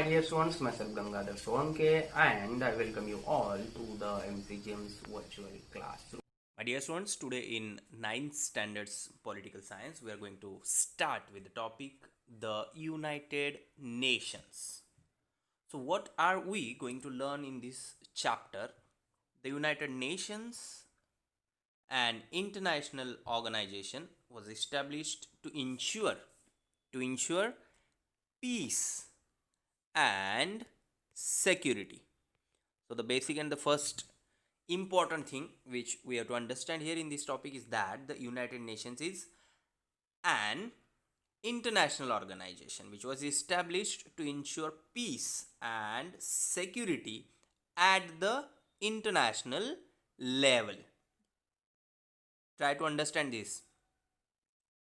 dear students, myself Gangadhar Solanke, and I welcome you all to the MC James virtual classroom. My dear students, today in 9th standards political science, we are going to start with the topic the United Nations. So, what are we going to learn in this chapter? The United Nations, an international organization, was established to ensure peace and security. So the basic and the first important thing which we have to understand here in this topic is that the United Nations is an international organization which was established to ensure peace and security at the international level. Try to understand this.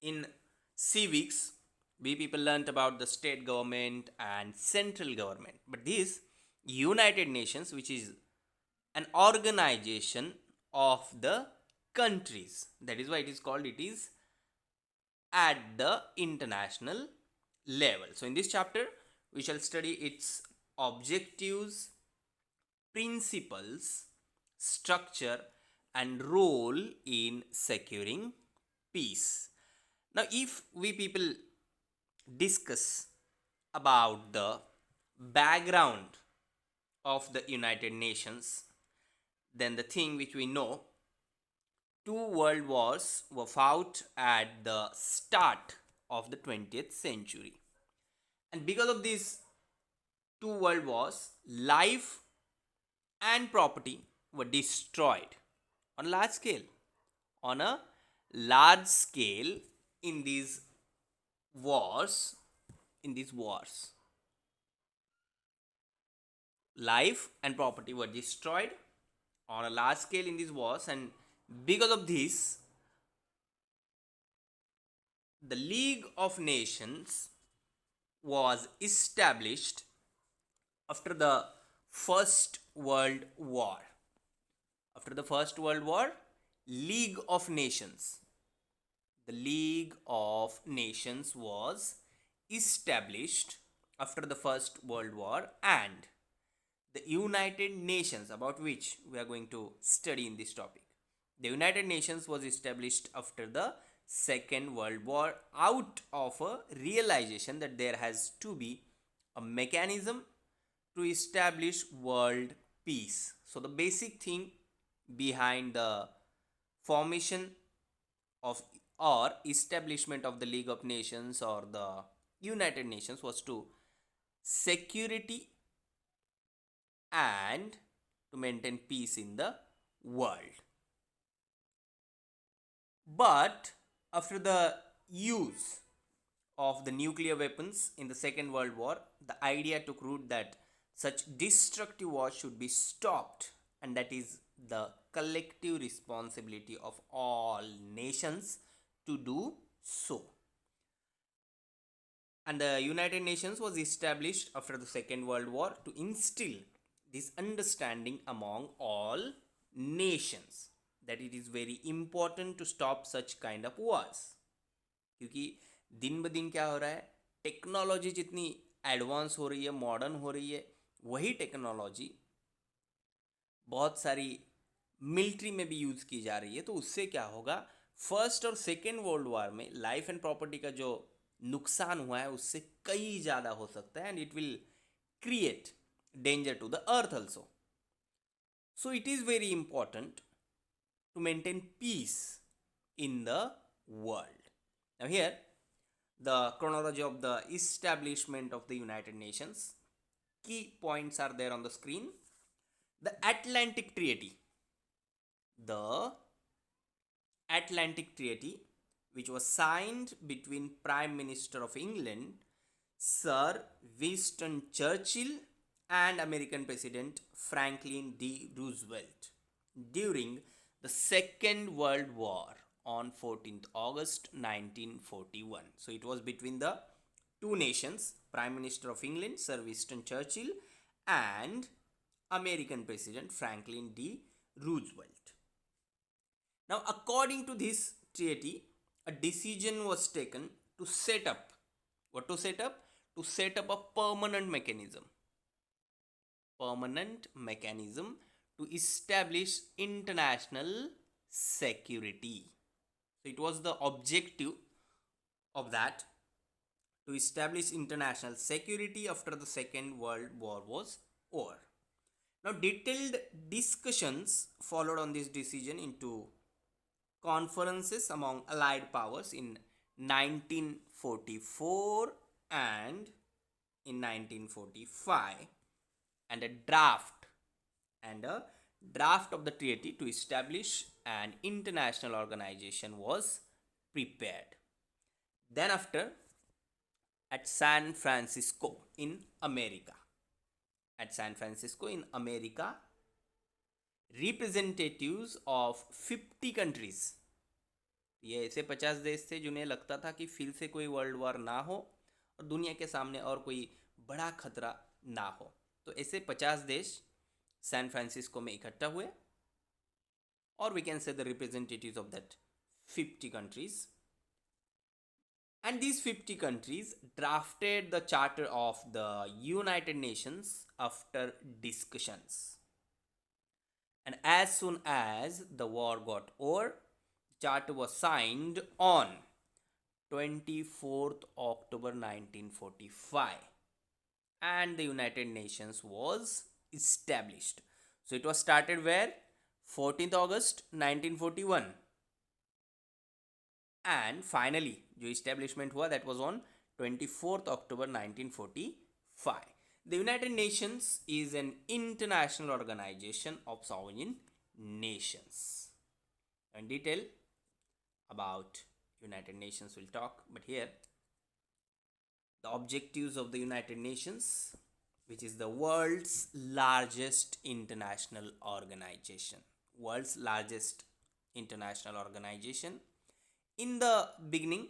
In civics, we people learnt about the state government and central government, but this United Nations, which is an organization of the countries, that is why it is called, it is at the international level. So in this chapter we shall study its objectives, principles, structure and role in securing peace. Now if we people discuss about the background of the United Nations, then the thing which we know, two world wars were fought at the start of the 20th century, and because of these two world wars, life and property were destroyed on a large scale in these wars. Life and property were destroyed on a large scale in these wars, and because of this, the League of Nations was established after the First World War. After the First World War, League of Nations. The League of Nations was established after the First World War, and the United Nations, about which we are going to study in this topic. The United Nations was established after the Second World War out of a realization that there has to be a mechanism to establish world peace. So the basic thing behind the formation of or establishment of the League of Nations or the United Nations was to security and to maintain peace in the world. But after the use of the nuclear weapons in the Second World War, the idea took root that such destructive wars should be stopped, and that is the collective responsibility of all nations to do so. And the United Nations was established after the Second World War to instill this understanding among all nations that it is very important to stop such kind of wars. क्योंकि दिन ब दिन क्या हो रहा है, technology जितनी advance हो रही है, मॉडर्न हो रही है, वही टेक्नोलॉजी बहुत सारी मिलिट्री में भी यूज़ की जा रही है. तो उससे क्या होगा, फर्स्ट और सेकेंड वर्ल्ड वॉर में लाइफ एंड प्रॉपर्टी का जो नुकसान हुआ है उससे कई ज़्यादा हो सकता है, and it will create danger to the earth also. So it is very important to maintain peace in the world. Now here the chronology of the establishment of the United Nations, key points are there on the screen. The Atlantic Treaty, which was signed between Prime Minister of England Sir Winston Churchill and American President Franklin D. Roosevelt during the Second World War on 14th August 1941. So it was between the two nations, Prime Minister of England Sir Winston Churchill and American President Franklin D. Roosevelt. Now according to this treaty, a decision was taken to set up, to set up a permanent mechanism to establish international security. So it was the objective of that to establish international security after the Second World War was over. Now, detailed discussions followed on this decision into conferences among Allied powers in 1944 and in 1945, and a draft of the treaty to establish an international organization was prepared. Then after, at San Francisco in America, representatives of 50 countries, ये ऐसे 50 देश थे जिन्हें लगता था कि फिर से कोई वर्ल्ड वॉर ना हो और दुनिया के सामने और कोई बड़ा खतरा ना हो, तो ऐसे 50 देश सैन फ्रांसिस्को में इकट्ठा हुए, और we can say the representatives of that 50 countries. And these 50 countries drafted the Charter of the United Nations after discussions. And as soon as the war got over, the charter was signed on 24th October 1945, and the United Nations was established. So it was started where? 14th August 1941. And finally जो establishment हुआ that was on 24th October 1945. The United Nations is an international organization of sovereign nations. In detail about United Nations we'll talk, but here the objectives of the United Nations, which is the world's largest international organization. In the beginning,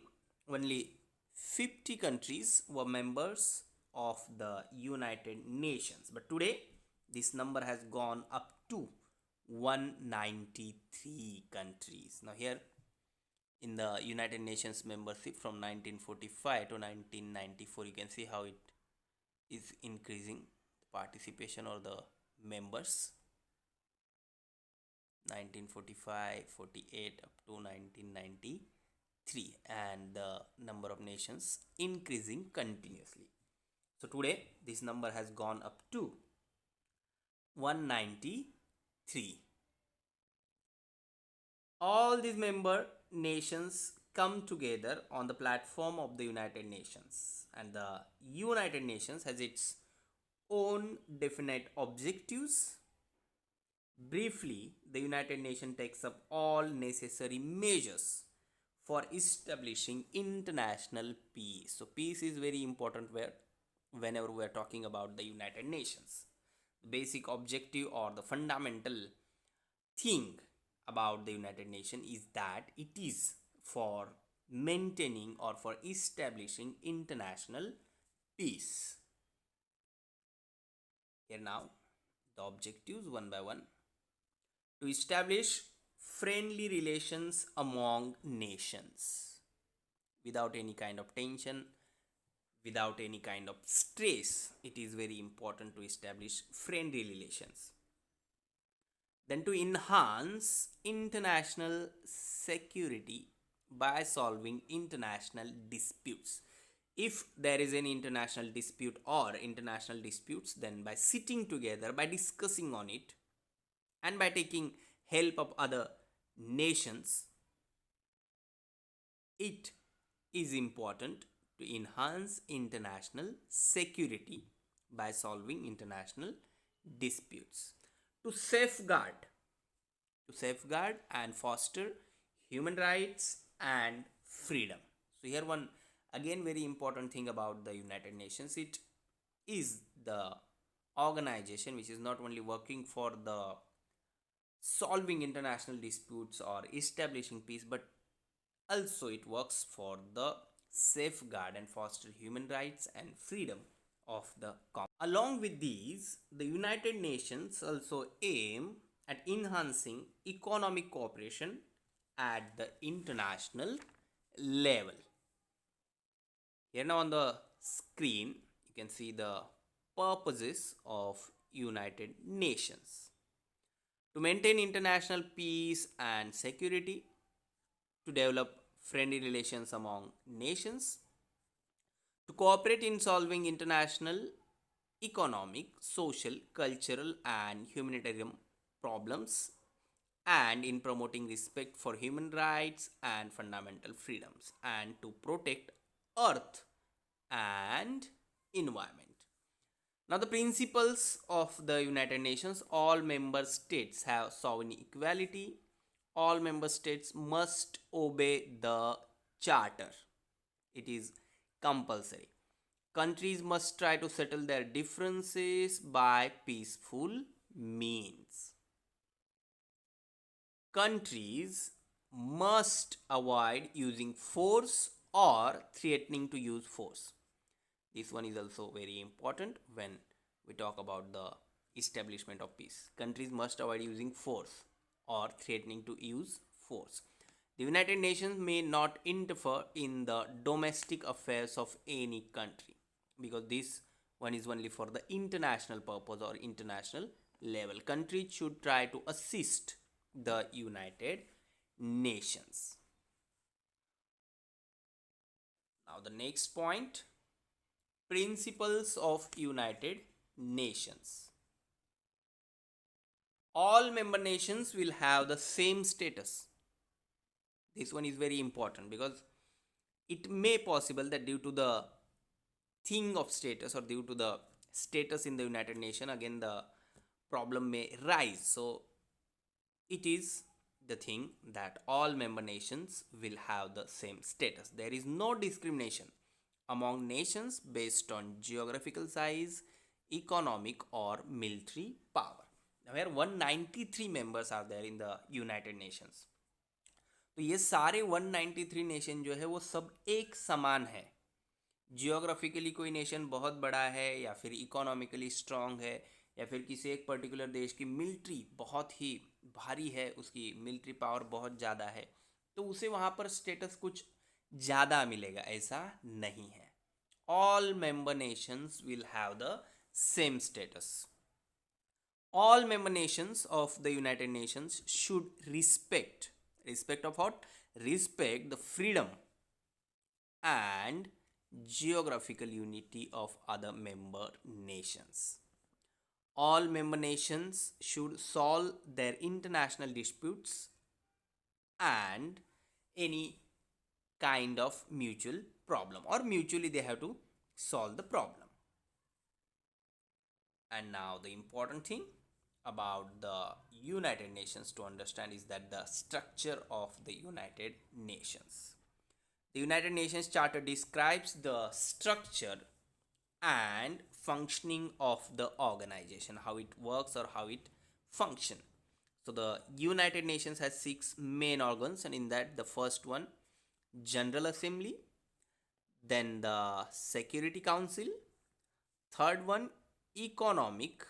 only 50 countries were members of the United Nations, but today this number has gone up to 193 countries. Now here in the United Nations membership from 1945 to 1994, you can see how it is increasing, the participation or the members. 1945, 48 up to 1993, and the number of nations increasing continuously. So today this number has gone up to 193. All these member nations come together on the platform of the United Nations, and the United Nations has its own definite objectives. Briefly, the United Nations takes up all necessary measures for establishing international peace. So peace is very important whenever we are talking about the United Nations. The basic objective or the fundamental thing about the United Nations is that it is for maintaining or for establishing international peace. Here now the objectives one by one. To establish friendly relations among nations without any kind of tension, without any kind of stress. It is very important to establish friendly relations. Then to enhance international security by solving international disputes. If there is any international dispute or international disputes, then by sitting together, by discussing on it, and by taking help of other nations, it is important to enhance international security by solving international disputes. To safeguard and foster human rights and freedom. So here one again very important thing about the United Nations, it is the organization which is not only working for the solving international disputes or establishing peace, but also it works for the safeguard and foster human rights and freedom of the common. Along with these, the United Nations also aim at enhancing economic cooperation at the international level. Here now on the screen, you can see the purposes of United Nations: to maintain international peace and security, to develop friendly relations among nations, to cooperate in solving international economic, social, cultural, and humanitarian problems, and in promoting respect for human rights and fundamental freedoms, and to protect earth and environment. Now, the principles of the United Nations: all member states have sovereign equality, all member states must obey the charter, it is compulsory. Countries must try to settle their differences by peaceful means. Countries must avoid using force or threatening to use force. This one is also very important when we talk about the establishment of peace. Countries must avoid using force or threatening to use force. The United Nations may not interfere in the domestic affairs of any country, because this one is only for the international purpose or international level. Countries should try to assist the United Nations. Now, the next point: principles of United Nations. All member nations will have the same status. This one is very important, because it may possible that due to the thing of status or due to the status in the United Nations, again the problem may rise. So it is the thing that all member nations will have the same status. There is no discrimination among nations based on geographical size, economic, or military power. Now, here 193 members are there in the United Nations. तो ये सारे 193 nation जो है वो सब एक समान है. जियोग्राफिकली कोई नेशन बहुत बड़ा है या फिर इकोनॉमिकली स्ट्रांग है या फिर किसी एक पर्टिकुलर देश की मिलिट्री बहुत ही भारी है, उसकी मिलिट्री पावर बहुत ज़्यादा है, तो उसे वहाँ पर स्टेटस कुछ ज़्यादा मिलेगा, ऐसा नहीं है. All member Nations will have the same status. All member nations of the United Nations should respect of what? Respect the freedom and geographical unity of other member nations. All member nations should solve their international disputes and any kind of mutual problem, or mutually they have to solve the problem. And now the important thing about the United Nations to understand is that the structure of the United Nations. The United Nations Charter describes the structure and functioning of the organization, how it works or how it functions. So the United Nations has 6 main organs, and in that the first one, General Assembly, then the Security Council, third one, Economic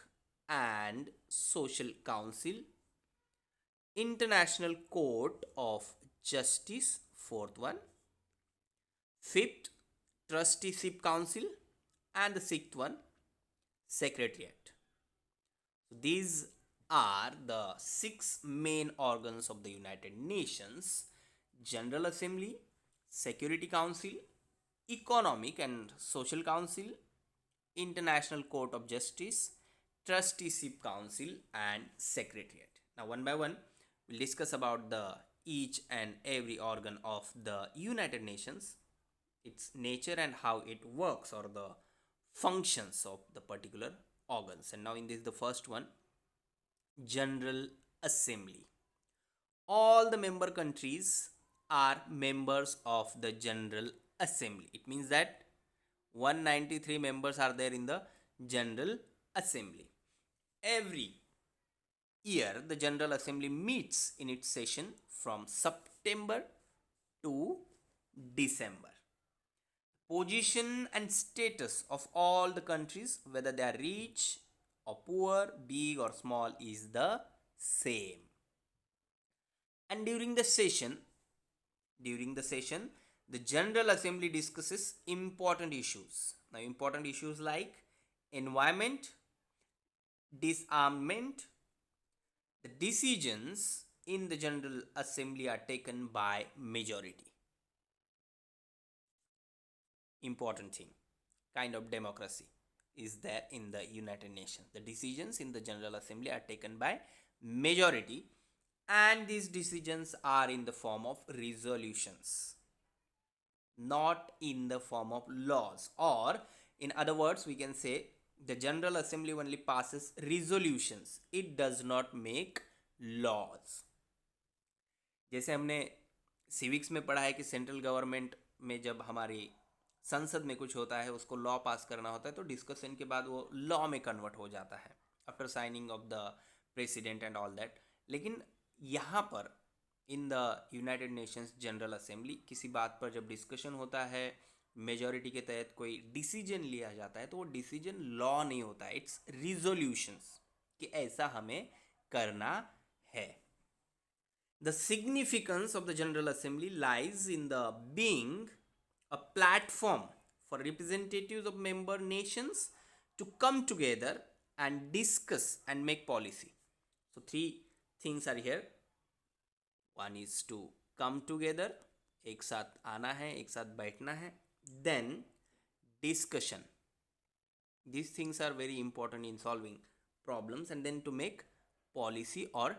and Social Council, International Court of Justice, fourth one, fifth, Trusteeship Council, and the sixth one, Secretariat. These are the 6 main organs of the United Nations: General Assembly, Security Council, Economic and Social Council, International Court of Justice, Trusteeship Council, and Secretariat. Now, one by one, we'll discuss about the each and every organ of the United Nations, its nature and how it works, or the functions of the particular organs. And now in this, the first one, General Assembly. All the member countries are members of the General Assembly. It means that 193 members are there in the General Assembly. Every year, the General Assembly meets in its session from September to December. Position and status of all the countries, whether they are rich or poor, big or small, is the same. And during the session, the General Assembly discusses important issues Now, important issues like environment, disarmament, the decisions in the General Assembly are taken by majority. Important thing, kind of democracy is there in the United Nations. The decisions in the General Assembly are taken by majority, and these decisions are in the form of resolutions, not in the form of laws. Or in other words, we can say the General Assembly only passes resolutions, it does not make laws. जैसे हमने civics में पढ़ा है कि central government में जब हमारी संसद में कुछ होता है, उसको लॉ पास करना होता है, तो डिस्कशन के बाद वो लॉ में कन्वर्ट हो जाता है after signing off the president and all that. लेकिन यहाँ पर in the United Nations general assembly किसी बात पर जब डिस्कशन होता है, मेजॉरिटी के तहत कोई डिसीजन लिया जाता है, तो वो डिसीजन लॉ नहीं होता है, इट्स रिजोल्यूशंस कि ऐसा हमें करना है. The significance of the General Assembly lies in the being a platform for representatives of member nations to come together and discuss and make policy. So three things are here. One is to come together, एक साथ आना है, एक साथ बैठना है. Then discussion. These things are very important in solving problems, and then to make policy or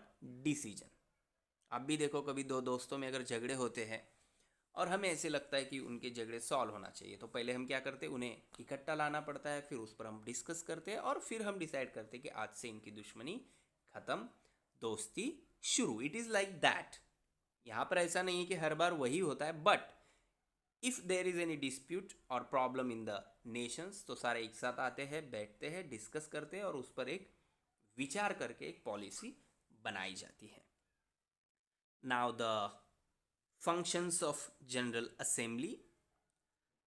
decision. आप भी देखो, कभी दो दोस्तों में अगर झगड़े होते हैं और हमें ऐसे लगता है कि उनके झगड़े सॉल्व होना चाहिए, तो पहले हम क्या करते हैं, उन्हें इकट्ठा लाना पड़ता है, फिर उस पर हम डिस्कस करते हैं और फिर हम डिसाइड करते हैं कि आज से इनकी दुश्मनी ख़त्म, दोस्ती शुरू. It is like that. यहाँ पर ऐसा नहीं है कि हर बार वही होता है, but if there is any dispute और प्रॉब्लम इन द नेशंस, तो सारे एक साथ आते हैं, बैठते हैं, डिस्कस करते हैं और उस पर एक विचार करके एक पॉलिसी बनाई जाती है. Now the functions of General Assembly: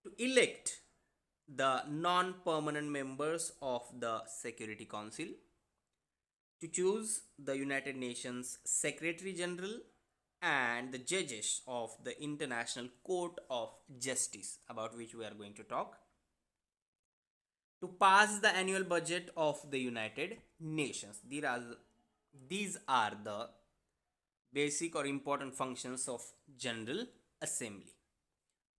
to elect the non-permanent members of the Security Council, to choose the United Nations Secretary General and the judges of the International Court of Justice, about which we are going to talk, to pass the annual budget of the United Nations. These are the basic or important functions of General Assembly.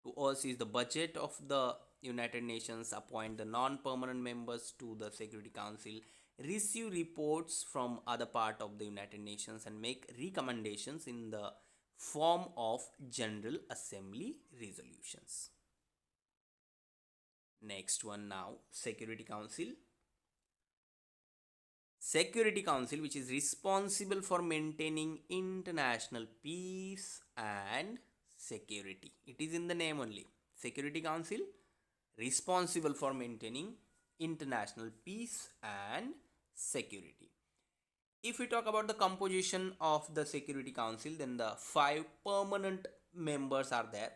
To oversee the budget of the United Nations, appoint the non-permanent members to the Security Council, receive reports from other part of the United Nations, and make recommendations in the form of General Assembly resolutions. Next one now, Security Council. Security Council, which is responsible for maintaining international peace and security. It is in the name only. Security Council, responsible for maintaining international peace and security. If we talk about the composition of the Security Council, then the 5 permanent members are there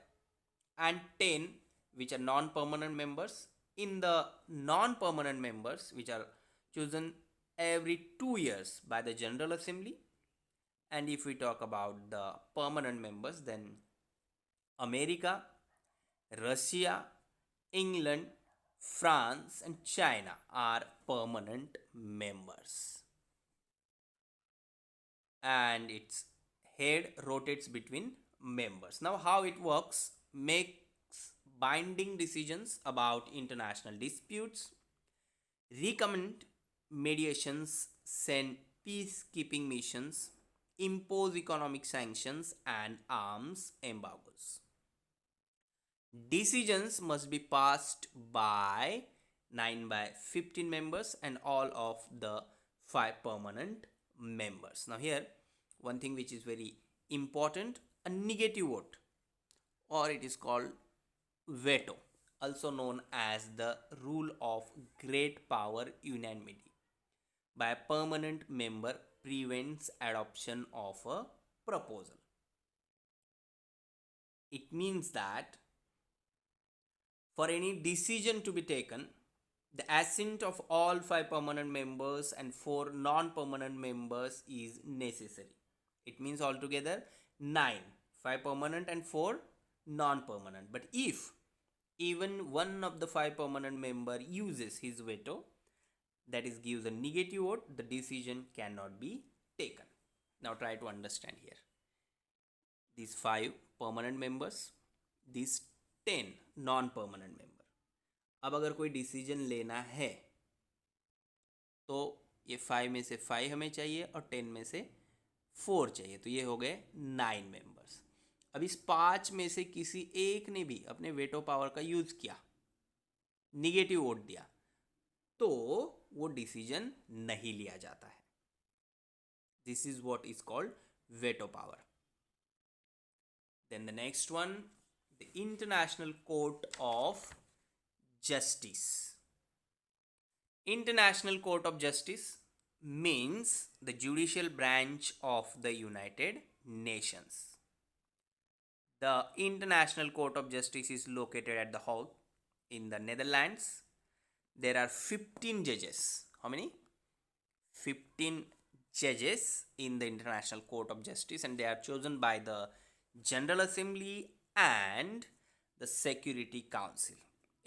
and 10 which are non-permanent members. In the non-permanent members, which are chosen every 2 years by the General Assembly, and if we talk about the permanent members, then America, Russia, England, France and China are permanent members, and its head rotates between members. Now how it works: makes binding decisions about international disputes, recommend mediations, send peacekeeping missions, impose economic sanctions and arms embargoes. Decisions must be passed by 9 by 15 members and all of the 5 permanent members. Now here one thing which is very important, a negative vote, or it is called veto, also known as the rule of great power unanimity, by a permanent member prevents adoption of a proposal. It means that for any decision to be taken, the assent of all 5 permanent members and 4 non-permanent members is necessary. It means altogether 9, 5 permanent and 4 non-permanent. But if even one of the 5 permanent member uses his veto, that is gives a negative vote, the decision cannot be taken. Now try to understand here. These 5 permanent members, these 10 non-permanent member. अब अगर कोई decision लेना है तो ये 5 में से 5 हमें चाहिए और 10 में से 4 चाहिए, तो ये हो गए 9 मेंबर्स। अब इस 5 में से किसी एक ने भी अपने वेटो पावर का यूज किया, निगेटिव वोट दिया, तो वो डिसीजन नहीं लिया जाता है। This is what is called veto power. Then the next one, the international court of justice. International Court of Justice means the judicial branch of the United Nations. The International Court of Justice is located at The Hague in the Netherlands. There are 15 judges. How many? 15 judges in the International Court of Justice, and they are chosen by the General Assembly and the Security Council.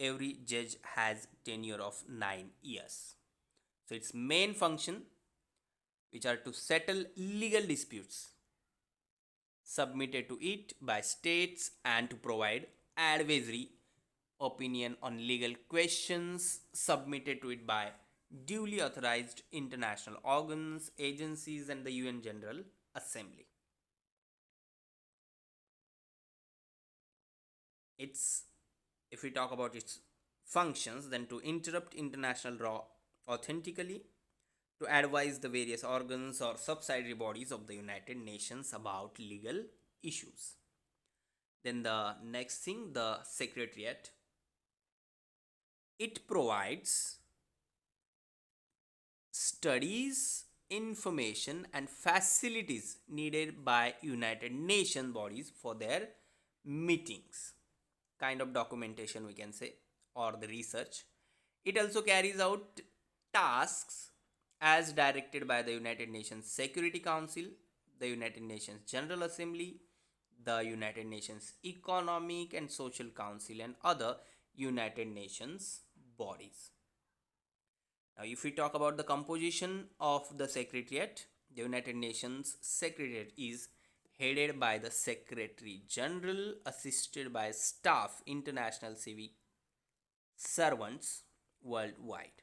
Every judge has tenure of 9 years. So its main function, which are to settle legal disputes submitted to it by states and to provide advisory opinion on legal questions submitted to it by duly authorized international organs, agencies, and the UN General Assembly. If we talk about its functions, then to interrupt international law authentically, to advise the various organs or subsidiary bodies of the United Nations about legal issues. Then the next thing, the Secretariat. It provides studies, information, and facilities needed by United Nations bodies for their meetings. Kind of documentation we can say, or the research. It also carries out tasks as directed by the United Nations Security Council, the United Nations General Assembly, the United Nations Economic and Social Council, and other United Nations bodies. Now if we talk about the composition of the Secretariat, the United Nations Secretariat is headed by the Secretary General, assisted by staff international civic servants worldwide.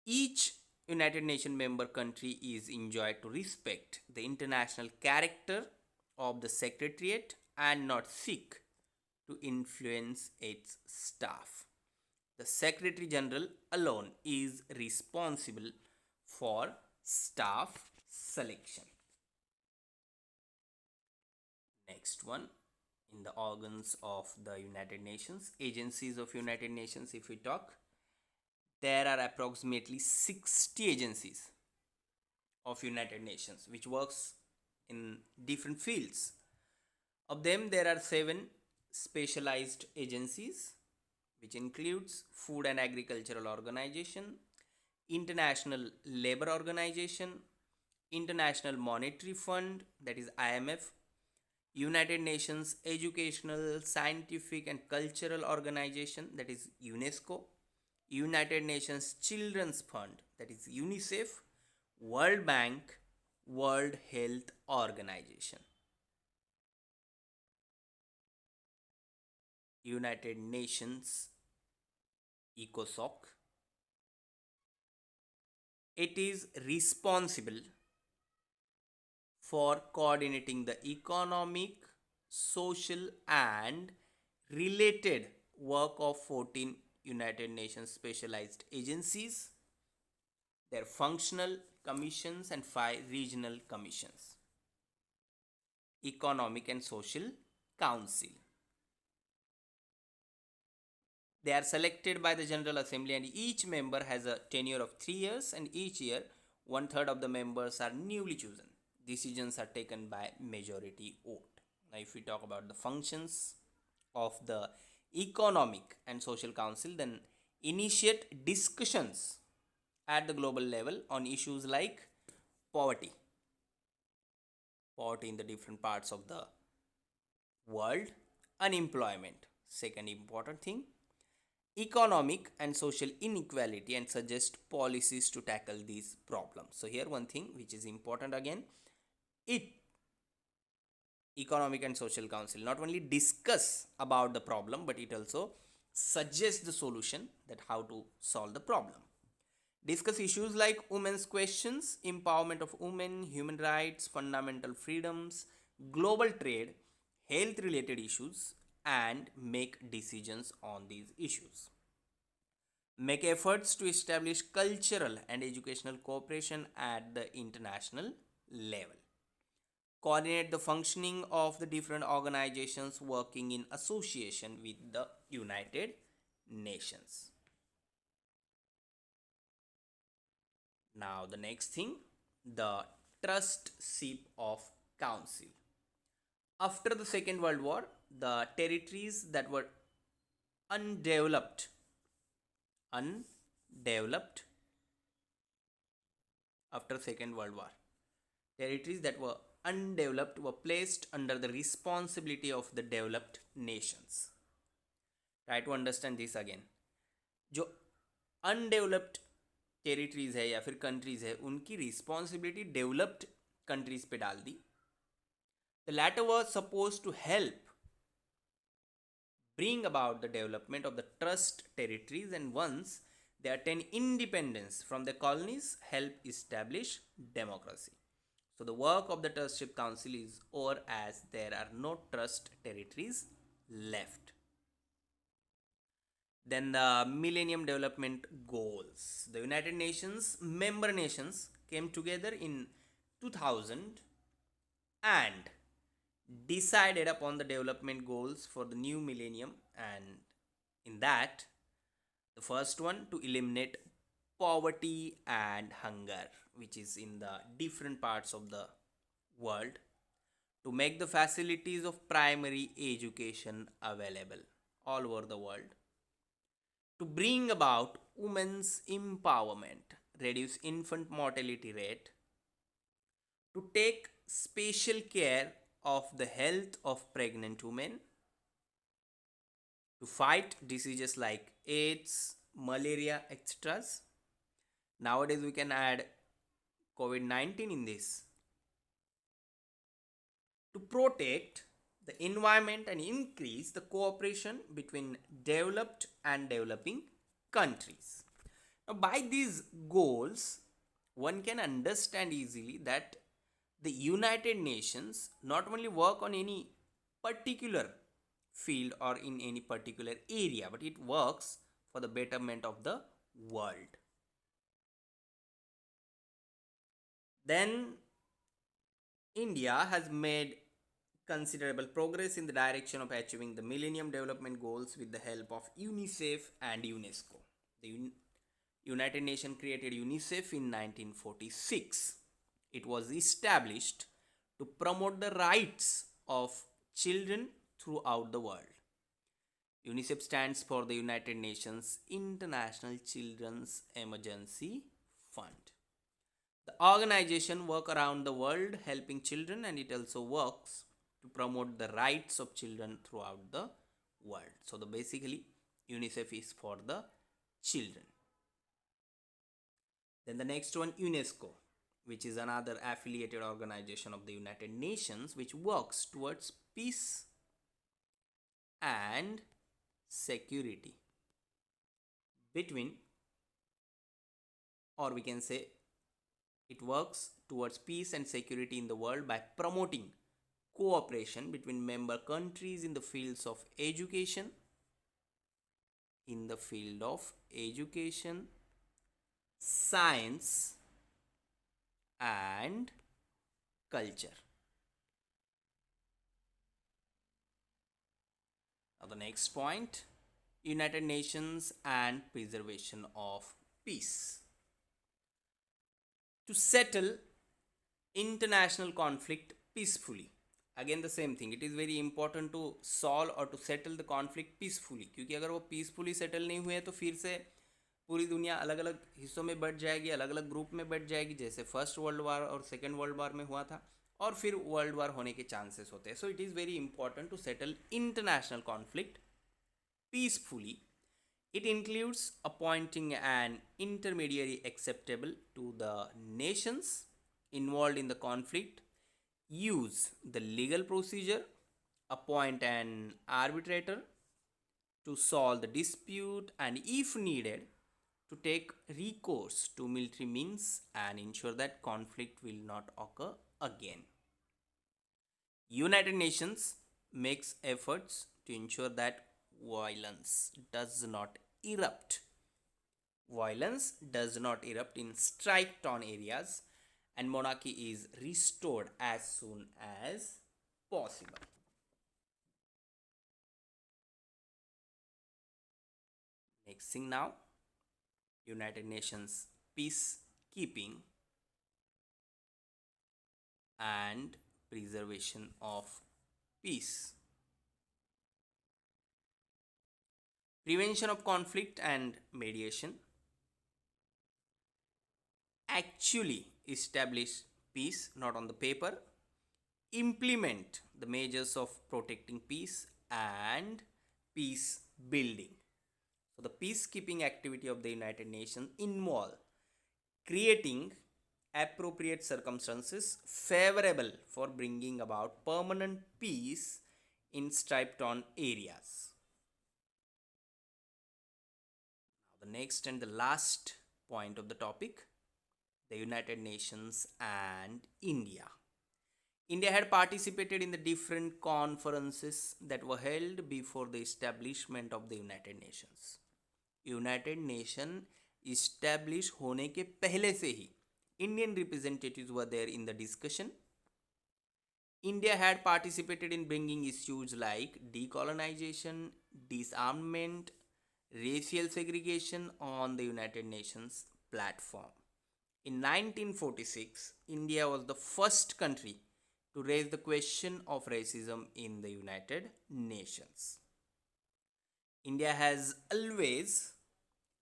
Each United Nations member country is enjoined to respect the international character of the Secretariat and not seek to influence its staff. The Secretary General alone is responsible for staff selection. Next one, in the organs of the United Nations, agencies of United Nations, if we talk, there are approximately 60 agencies of United Nations which works in different fields. Of them, there are 7 specialized agencies, which includes Food and Agricultural Organization, International Labour Organization, International Monetary Fund, that is IMF, United Nations Educational, Scientific and Cultural Organization, that is UNESCO, United Nations Children's Fund, that is UNICEF, World Bank, World Health Organization, United Nations ECOSOC. It is responsible for coordinating the economic, social and related work of 14 United Nations specialized agencies, their functional commissions and 5 regional commissions. Economic and Social Council. They are selected by the General Assembly and each member has a tenure of 3 years, and each year 1/3 of the members are newly chosen. Decisions are taken by majority vote. Now if we talk about the functions of the Economic and Social Council, then initiate discussions at the global level on issues like poverty in the different parts of the world, unemployment, second important thing, economic and social inequality, and suggest policies to tackle these problems. So here one thing which is important again, it economic and social council not only discuss about the problem, but it also suggests the solution that how to solve the problem. Discuss issues like women's questions, empowerment of women, human rights, fundamental freedoms, global trade, health related issues, and make decisions on these issues. Make efforts to establish cultural and educational cooperation at the international level. Coordinate the functioning of the different organizations working in association with the United Nations. Now the next thing, the trustship of council. After the Second World War, the territories that were undeveloped after Second World War, territories that were undeveloped were placed under the responsibility of the developed nations. Try to understand this again. जो undeveloped territories है या फिर countries है, उनकी responsibility developed countries पे डाल दी. The latter was suppose to help bring about the development of the trust territories, and once they attain independence from the colonies, help establish democracy. So the work of the trustship council is over as there are no trust territories left. Then the Millennium Development Goals. The United Nations member nations came together in 2000 and decided upon the development goals for the new millennium, and in that the first one, to eliminate poverty and hunger which is in the different parts of the world, to make the facilities of primary education available all over the world, to bring about women's empowerment, reduce infant mortality rate, to take special care of the health of pregnant women, to fight diseases like AIDS, malaria, etc. Nowadays we can add COVID-19 in this. To protect the environment and increase the cooperation between developed and developing countries. Now, by these goals, one can understand easily that the United Nations not only work on any particular field or in any particular area, but it works for the betterment of the world. Then India has made considerable progress in the direction of achieving the Millennium Development Goals with the help of UNICEF and UNESCO. The United Nations created UNICEF in 1946. It was established to promote the rights of children throughout the world. UNICEF stands for the United Nations International Children's Emergency Fund. The organization works around the world helping children, and it also works to promote the rights of children throughout the world. So basically UNICEF is for the children. Then the next one, UNESCO, which is another affiliated organization of the United Nations, which works towards peace and security between, or we can say it works towards peace and security in the world by promoting cooperation between member countries in the fields of education, science and culture. Now the next point, United Nations and preservation of peace. To settle international conflict peacefully. Again the same thing, it is very important to solve or to settle the conflict peacefully, क्योंकि अगर वो peacefully settle नहीं हुए तो फिर से पूरी दुनिया अलग अलग हिस्सों में बट जाएगी, अलग अलग ग्रुप में बट जाएगी, जैसे फर्स्ट वर्ल्ड वार और सेकेंड वर्ल्ड वार में हुआ था, और फिर वर्ल्ड वार होने के चांसेस होते हैं. So it is very important to settle international conflict peacefully. It includes appointing an intermediary acceptable to the nations involved in the conflict, use the legal procedure, appoint an arbitrator to solve the dispute, and if needed, to take recourse to military means and ensure that conflict will not occur again. United Nations makes efforts to ensure that violence does not erupt. Violence does not erupt in strike torn areas, and monarchy is restored as soon as possible. Next thing now, United Nations peacekeeping and preservation of peace. Prevention of conflict and mediation actually establish peace, not on the paper, implement the measures of protecting peace and peace building. So the peacekeeping activity of the United Nations involve creating appropriate circumstances favorable for bringing about permanent peace in strife-torn areas. Now the next and the last point of the topic, the United Nations and India. India had participated in the different conferences that were held before the establishment of the United Nations. United Nation establish होने के पहले से ही Indian representatives were there in the discussion. India had participated in bringing issues like decolonization, disarmament, racial segregation on the United Nations platform. In 1946, India was the first country to raise the question of racism in the United Nations. India has always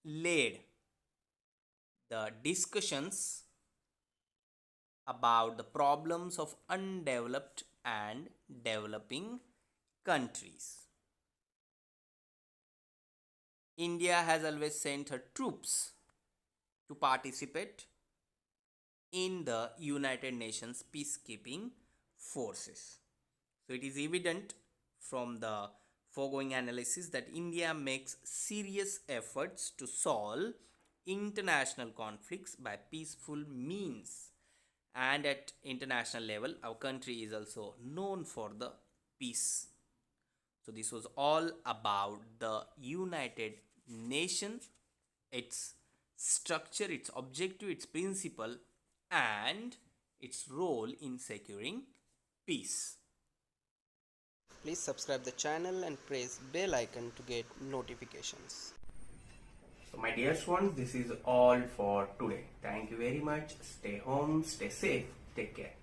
led the discussions about the problems of undeveloped and developing countries. India has always sent her troops to participate in the United Nations peacekeeping forces. So it is evident from the foregoing analysis that India makes serious efforts to solve international conflicts by peaceful means, and at international level our country is also known for the peace. So this was all about the United Nations, its structure, its objective, its principle, and its role in securing peace. Please subscribe the channel and press bell icon to get notifications. So my dear students, this is all for today. Thank you very much. Stay home, stay safe, take care.